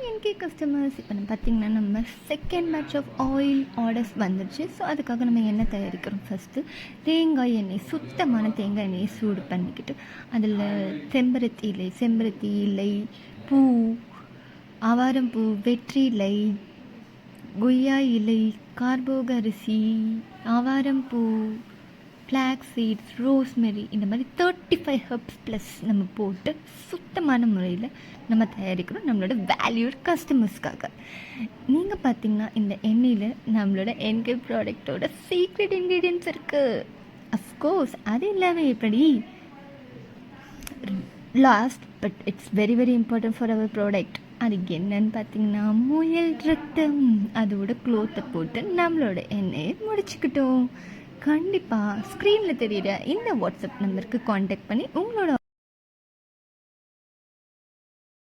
என்கே customers, இப்போ நம்ம பார்த்திங்கன்னா நம்ம second batch of oil orders வந்துடுச்சு. ஸோ அதுக்காக நம்ம எண்ணெய் தயாரிக்கிறோம். ஃபஸ்ட்டு தேங்காய் எண்ணெய், சுத்தமான தேங்காய் எண்ணெயை சூடு பண்ணிக்கிட்டு அதில் செம்பருத்தி இலை, பூ, ஆவாரம்பூ, வெற்றிலை, கொய்யா இலை, கார்போக அரிசி, ஆவாரம்பூ, ஃப்ளாக் சீட்ஸ், ரோஸ்மெரி, இந்த மாதிரி 35 ஹெர்ப்ஸ் ப்ளஸ் நம்ம போட்டு சுத்தமான முறையில் நம்ம தயாரிக்கிறோம் நம்மளோட வேல்யூட் கஸ்டமர்ஸ்க்காக. நீங்கள் பார்த்திங்கன்னா இந்த எண்ணெயில் நம்மளோட என்கே ப்ராடக்டோட சீக்ரெட் இன்க்ரீடியன்ட்ஸ் இருக்குது. அஃப்கோர்ஸ் அது இல்லாமல் எப்படி last but it's very very important for our product. அது என்னன்னு பார்த்தீங்கன்னா முயல் ரத்தம். அதோட க்ளோத்தை போட்டு நம்மளோட எண்ணெயை முடிச்சுக்கிட்டோம். கண்டிப்பாக ஸ்க்ரீனில் தெரியுற இந்த வாட்ஸ்அப் நம்பருக்கு காண்டாக்ட் பண்ணி உங்களோட